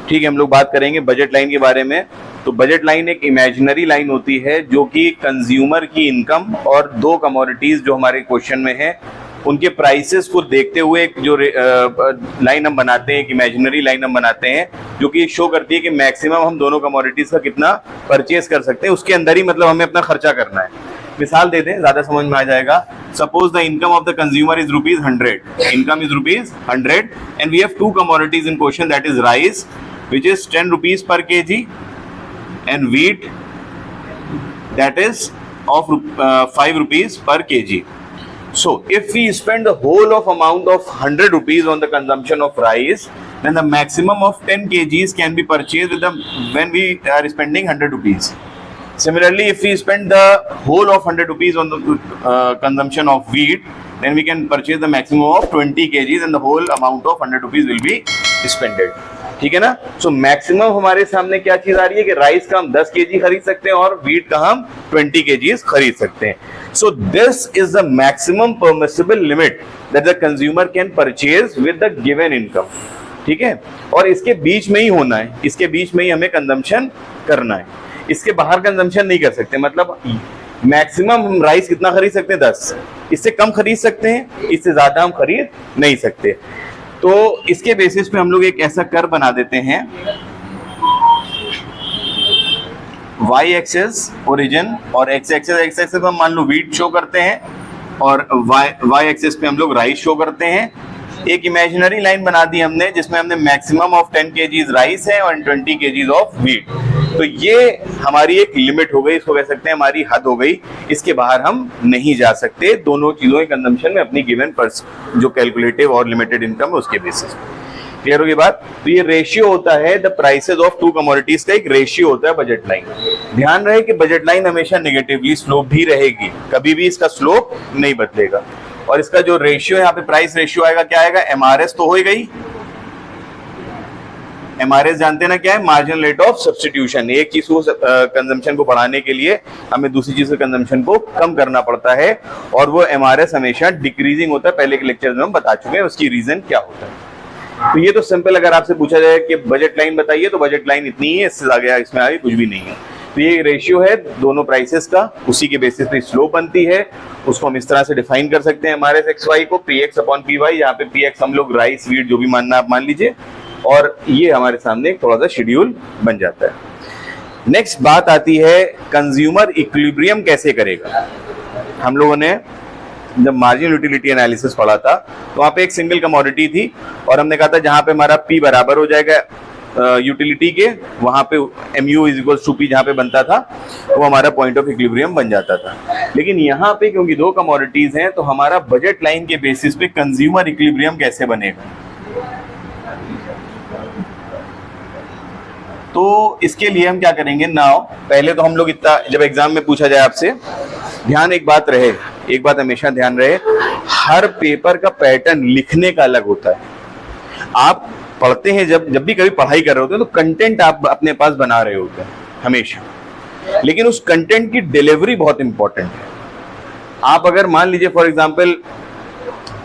ठीक है, हम लोग बात करेंगे बजट लाइन के बारे में। तो बजट लाइन एक इमेजिनरी लाइन होती है जो कि कंज्यूमर की इनकम और दो कमोडिटीज जो हमारे क्वेश्चन में है उनके प्राइसेस को देखते हुए एक जो लाइन हम बनाते हैं, एक इमेजिनरी लाइन हम बनाते हैं जो कि शो करती है कि मैक्सिमम हम दोनों कमोडिटीज का कितना परचेज कर सकते हैं, उसके अंदर ही मतलब हमें अपना खर्चा करना है। मिसाल दे दें, ज्यादा समझ में आ जाएगा। Suppose the income of the consumer is ₹100, income is ₹100 and we have two commodities in question, that is rice which is ₹10 per kg and wheat that is of ₹5 per kg. So if we spend the whole of amount of ₹100 on the consumption of rice, then the maximum of 10 kgs can be purchased with the when we are spending ₹100. Similarly, if we spend the whole of ₹100 on the consumption of wheat, then we can purchase the maximum of 20 kgs and the whole amount of ₹100 will be spent. ठीक है ना। So maximum हमारे सामने क्या चीज आ रही है कि राइस का हम 10 kg खरीद सकते हैं और व्हीट का हम 20 kg खरीद सकते हैं। So this is the maximum permissible limit that the consumer can purchase with the given income. ठीक है, और इसके बीच में ही होना है, इसके बीच में ही हमें कंजम्पशन करना है, इसके बाहर कंजम्पशन नहीं कर सकते। मतलब मैक्सिमम हम राइस कितना खरीद सकते हैं? 10। इससे कम खरीद सकते हैं, इससे ज्यादा हम खरीद नहीं सकते। तो इसके बेसिस पे हम लोग एक ऐसा कर्व बना देते हैं, वाई एक्सेस ओरिजिन और एक्स एक्सेस पे हम मान लो व्हीट शो करते हैं और वाई एक्सेस पे हम लोग राइस शो करते हैं। एक इमेजिनरी लाइन बना दी हमने जिसमें हमने मैक्सिमम ऑफ 10 kgs राइस है और 20 kgs ऑफ व्हीट। तो ये हमारी एक लिमिट हो गई, इसको कह सकते हैं हमारी हद हो गई, इसके बाहर हम नहीं जा सकते दोनों चीजों के कंजम्पशन में अपनी गिवन जो कैलकुलेटिव और लिमिटेड इनकम है उसके बेसिस। क्लियर होगी बात? तो ये रेशियो होता है the prices of to commodities का, एक रेशियो होता है बजट लाइन। ध्यान रहे कि बजट लाइन हमेशा नेगेटिवली स्लोप भी रहेगी, कभी भी इसका स्लोप नहीं बदलेगा। और इसका जो रेशियो यहाँ पे प्राइस रेशियो आएगा, क्या आएगा? एमआरएस तो हो ही गई। एमआरएस जानते हैं ना क्या है? Marginal rate of substitution. एक चीज को कंजम्पशन को बढ़ाने के लिए हमें दूसरी चीज के कंजम्पशन को कम करना पड़ता है और वो एमआरएस हमेशा डिक्रीजिंग होता है। पहले के लेक्चर में हम बता चुके हैं उसकी रीजन क्या होता है। तो ये तो सिंपल, अगर आपसे पूछा जाए कि बजट लाइन बताइए तो बजट लाइन इतनी ही है, इससे आगे इसमें आगे कुछ भी नहीं है। तो ये रेशियो है दोनों प्राइसेस का, उसी के बेसिस पे स्लोप बनती है। उसको हम इस तरह से डिफाइन कर सकते हैं हमारे XY को PX अपॉन PY, यहाँ पे PX हम लोग राइस व्हीट जो भी मानना आप मान लीजिए, और ये हमारे सामने एक थोड़ा सा शेड्यूल बन जाता है। नेक्स्ट बात आती है कंज्यूमर इक्विलिब्रियम कैसे करेगा। हम लोगों ने जब मार्जिनल यूटिलिटी एनालिसिस पढ़ा था तो वहाँ पे एक सिंगल कमोडिटी थी और हमने कहा था जहाँ पे हमारा P बराबर हो जाएगा यूटिलिटी के, वहां पे MU is equal to P जहाँ पे बनता था वो हमारा पॉइंट ऑफ इक्विलिब्रियम बन जाता था। लेकिन यहाँ पे क्योंकि दो कमोडिटीज हैं तो हमारा बजट लाइन के बेसिस पे कंज्यूमर इक्विलिब्रियम कैसे बनेगा, तो इसके लिए हम क्या करेंगे नाउ, पहले तो हम लोग इतना, जब एग्जाम में पूछा जाए आपसे, ध्यान एक बात रहे, एक बात हमेशा ध्यान रहे, हर पेपर का पैटर्न लिखने का अलग होता है। आप पढ़ते हैं जब भी कभी पढ़ाई कर रहे होते हैं तो कंटेंट आप अपने पास बना रहे होते हैं हमेशा, लेकिन उस कंटेंट की डिलीवरी बहुत इंपॉर्टेंट है। आप अगर मान लीजिए फॉर एग्जांपल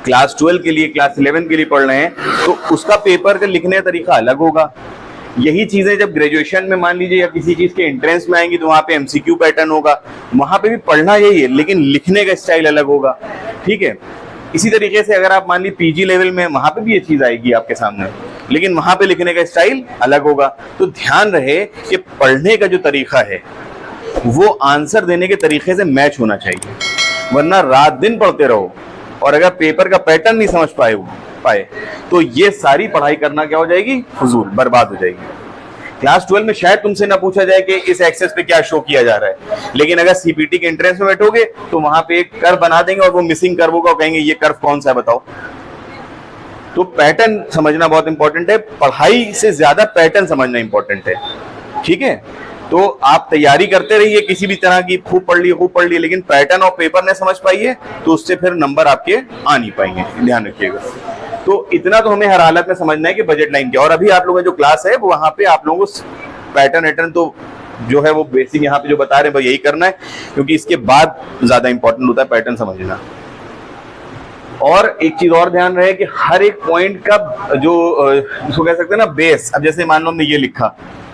क्लास 12 के लिए, क्लास 11 के लिए पढ़ रहे हैं तो उसका पेपर का लिखने का तरीका अलग होगा। यही चीजें जब ग्रेजुएशन में मान लीजिए या किसी चीज के एंट्रेंस में आएंगी तो वहां पे MCQ पैटर्न होगा, वहां पे भी पढ़ना यही है लेकिन लिखने का स्टाइल अलग होगा। ठीक है, इसी तरीके से अगर आप मान ली PG लेवल में, वहां पे भी ये चीज आएगी आपके सामने, लेकिन वहां पे लिखने का स्टाइल अलग होगा। तो ध्यान रहे कि पढ़ने का जो तरीका है वो आंसर देने के तरीके से मैच होना चाहिए, वरना रात दिन पढ़ते रहो और अगर पेपर का पैटर्न नहीं समझ पाए तो ये सारी पढ़ाई करना क्या हो जाएगी? फजूल, बर्बाद हो जाएगी। क्लास 12 में शायद तुमसे ना पूछा जाए कि इस एक्सेस पे क्या शो किया जा रहा है, लेकिन अगर CPT के एंट्रेंस में बैठोगे तो वहां पे एक कर्व बना देंगे और वो मिसिंग कर्व होगा, कहेंगे ये कर्व कौन सा है बताओ। तो पैटर्न समझना बहुत इंपॉर्टेंट है, पढ़ाई से ज्यादा पैटर्न समझना इंपॉर्टेंट है। ठीक है, तो आप तैयारी करते रहिए किसी भी तरह की, खूब पढ़ लिए, लेकिन पैटर्न और पेपर ने समझ पाइए तो उससे फिर नंबर आपके आ नहीं पाएंगे, ध्यान रखिएगा। तो इतना तो हमें हर हालत में समझना है कि बजट लाइन क्या, और अभी आप लोगों की जो क्लास है वो वहां पे आप लोगों को पैटर्न तो जो है वो बेसिक यहाँ पे जो बता रहे हैं यही करना है, क्योंकि इसके बाद ज्यादा इंपॉर्टेंट होता है पैटर्न समझना। और एक चीज और ध्यान रहे कि हर एक पॉइंट का जो इसको कह सकते हैं ना बेस, अब जैसे मान लो हमने ये लिखा,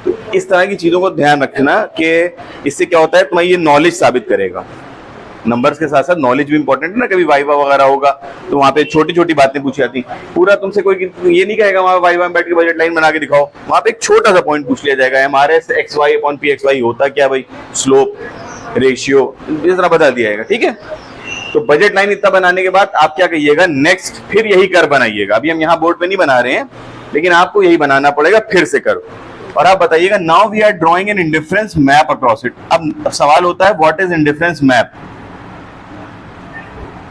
तो इस तरह की चीजों को ध्यान रखना कि इससे क्या होता है, तुम्हारी ये नॉलेज साबित करेगा। नंबर्स के साथ साथ नॉलेज भी इंपॉर्टेंट है ना, कभी वाइवा वगैरह होगा तो वहाँ पे छोटी छोटी बातें पूछी जाती, पूरा तुमसे कोई ये नहीं कहेगा वहाँ वाइवा में बैठ के बजट लाइन बना के दिखाओ, वहाँ पे एक छोटा सा पॉइंट पूछ लिया जाएगा, हमारे XY अपॉन PXY होता क्या भाई, स्लोप रेशियो इस तरह बता दिया जाएगा, ठीक है। तो बजट लाइन इतना बनाने के बाद आप क्या कहिएगा, नेक्स्ट फिर यही कर बनाइएगा। अभी हम यहाँ बोर्ड पे नहीं बना रहे हैं, लेकिन आपको यही बनाना पड़ेगा, फिर से करो और आप बताइएगा now we are drawing an indifference map across it. अब सवाल होता है व्हाट इज इंडिफरेंस मैप।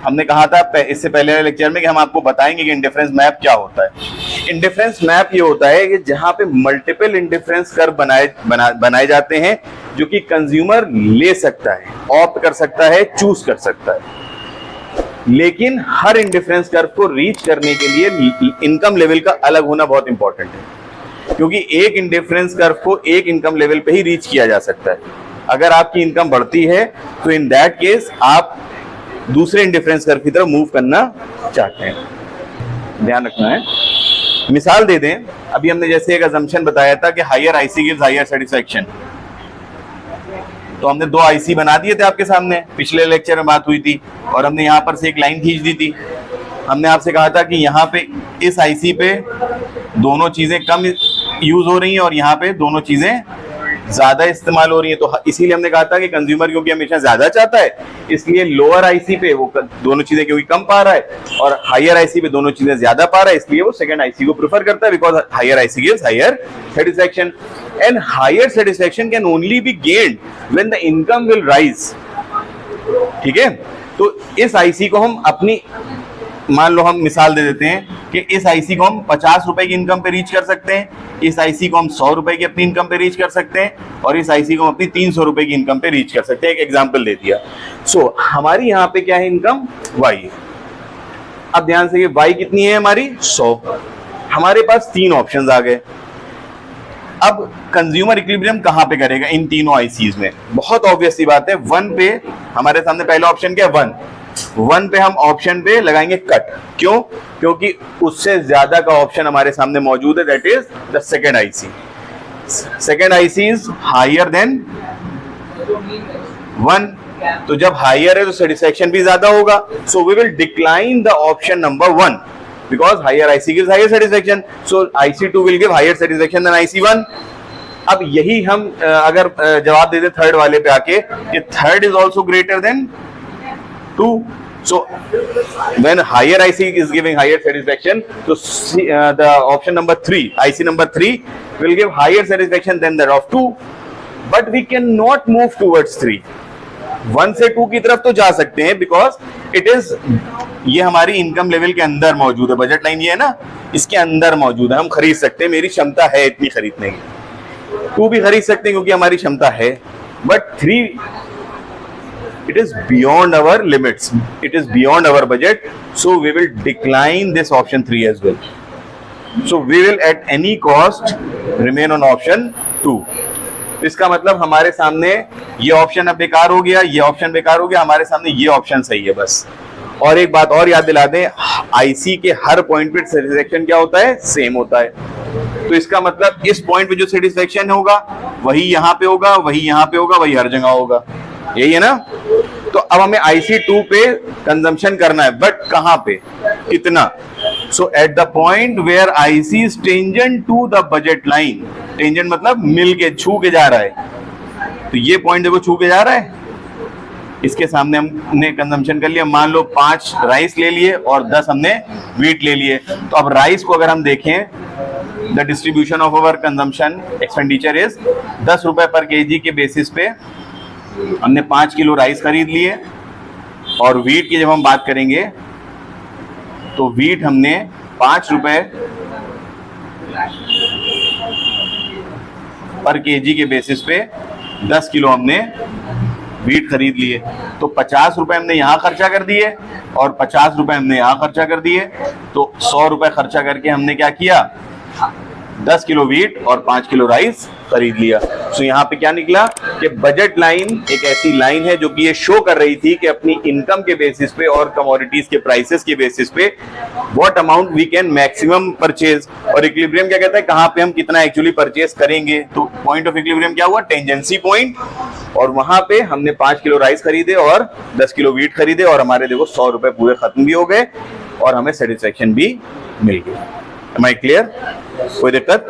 हमने कहा था इससे पहले लेक्चर में कि हम आपको बताएंगे कि इंडिफरेंस मैप क्या होता है। इंडिफरेंस मैप ये होता है कि जहां पे मल्टीपल इंडिफरेंस कर्व बनाए जाते हैं जो कि कंज्यूमर ले सकता है, ऑप्ट कर सकता है, चूज कर सकता है, लेकिन हर इंडिफरेंस कर्व को रीच करने के लिए इनकम लेवल का अलग होना बहुत इंपॉर्टेंट है, क्योंकि एक इंडिफरेंस कर्व को एक इनकम लेवल पे ही रीच किया जा सकता है। अगर आपकी इनकम बढ़ती है तो इन दैट केस आप दूसरे इंडिफरेंस कर्व की तरफ मूव करना चाहते हैं, ध्यान रखना है। मिसाल दे दें, अभी हमने जैसे एक अजम्पशन बताया था कि higher IC gives higher satisfaction, तो हमने 2 आईसी बना दिए थे आपके सामने, पिछले लेक्चर में बात हुई थी, और हमने यहाँ पर से एक लाइन खींच दी थी। हमने आपसे कहा था कि यहाँ पे इस आईसी पे दोनों चीजें कम यूज हो रही हैं और यहाँ पे दोनों चीजें ज्यादा इस्तेमाल हो रही है, तो इसीलिए हमने कहा था कि कंज्यूमर क्योंकि हमेशा ज्यादा चाहता है, इसलिए लोअर आईसी पे वो दोनों चीजें क्योंकि कम पा रहा है और हायर आईसी पे दोनों चीजें ज्यादा पा रहा है, इसलिए वो सेकंड आईसी को प्रेफर करता है, because higher IC gives higher satisfaction and higher satisfaction can only be gained when the income will rise. ठीक है, तो इस आईसी को हम अपनी, मान लो हम मिसाल दे देते हैं कि इस आईसी को हम 50 रुपए की इनकम पे रीच कर सकते हैं, इस आईसी को हम 100 रुपए की अपनी इनकम पे रीच कर सकते हैं, और इस आईसी को हम अपनी 300 रुपए की इनकम पे रीच कर सकते हैं। एक एग्जांपल दे दिया। सो हमारी यहाँ पे क्या है, इनकम Y। अब ध्यान से, Y कितनी है हमारी, 100। हमारे पास 3 ऑप्शंस आ गए। अब कंज्यूमर इक्विलिब्रियम कहां पे करेगा, इन तीनों आईसीज में। बहुत ऑब्वियस सी बात है, 1 पे हमारे सामने पहला ऑप्शन क्या है, 1 पे हम ऑप्शन पे लगाएंगे कट। क्यों? क्योंकि उससे ज्यादा का ऑप्शन हमारे सामने मौजूद है, that is the second IC. Second IC is higher than 1, तो जब हायर है तो सेटिस्फैक्शन भी ज्यादा होगा, so we will decline the option number 1 because higher IC gives higher satisfaction, so IC2 will give higher satisfaction than IC1। अब यही हम अगर जवाब दे दे थर्ड वाले पे आके कि third is also greater than 2, so when higher IC is giving higher satisfaction, so the option number 3, IC number 3 will give higher satisfaction than that of 2, but we cannot move towards 3। 1 से 2 की तरफ तो जा सकते हैं because it is, ये हमारी income level के अंदर मौजूद है, बजट लाइन ये है ना, इसके अंदर मौजूद है, हम खरीद सकते हैं, मेरी क्षमता है इतनी खरीदने की। 2 भी खरीद सकते हैं क्योंकि हमारी क्षमता है, but 3 it is beyond our limits, it is beyond our budget, so we will decline this option 3 as well. So we will at any cost remain on option 2। इसका मतलब हमारे सामने ये ऑप्शन अब बेकार हो गया, ये ऑप्शन बेकार हो गया, हमारे सामने ये ऑप्शन सही है बस। और एक बात और याद दिला दें, आईसी के हर पॉइंट पे सेटिस्फैक्शन क्या होता है, सेम होता है। तो इसका मतलब इस पॉइंट पे जो सेटिस्फैक्शन होगा वही यहाँ पे होगा, वही यहाँ पे होगा, वही हर जगह होगा, यही है ना। तो अब हमें IC2 पे कंजम्पशन करना है, बट कहां पे, कितना। So at the point where IC is tangent to the budget line, tangent मतलब मिल के, छू के जा रहा है, तो ये पॉइंट देखो छू के जा रहा है, इसके सामने हमने कंजम्पशन कर लिया। मान लो 5 राइस ले लिए और 10 हमने वीट ले लिए। तो अब राइस को अगर हम देखें, the distribution of our consumption expenditure is 10 रुपए पर केजी के बेसिस पे हमने 5 किलो राइस खरीद लिए। और वीट की जब हम बात करेंगे तो वीट हमने 5 रुपए पर केजी के बेसिस पे 10 किलो हमने वीट खरीद लिए। तो 50 रुपए हमने यहाँ खर्चा कर दिए और 50 रुपए हमने यहाँ खर्चा कर दिए, तो 100 रुपए खर्चा करके हमने क्या किया, 10 किलो वीट और 5 किलो राइस खरीद लिया। तो यहाँ पे क्या निकला कि बजट लाइन एक ऐसी लाइन है जो कि ये शो कर रही थी कि अपनी इनकम के बेसिस पे और कमोडिटीज के प्राइसेस के बेसिस पे what amount we can maximum purchase. और इक्विलिब्रियम क्या कहता है, कहाँ पे हम कितना एक्चुअली परचेज करेंगे। तो पॉइंट ऑफ इक्विलिब्रियम क्या हुआ, टेंजेंसी पॉइंट। और वहां पे हमने 5 किलो राइस खरीदे और 10 किलो वीट खरीदे और हमारे देखो 100 रुपए पूरे खत्म भी हो गए और हमें सेटिस्फेक्शन भी मिल गई। Am I clear? कोई दिक्कत?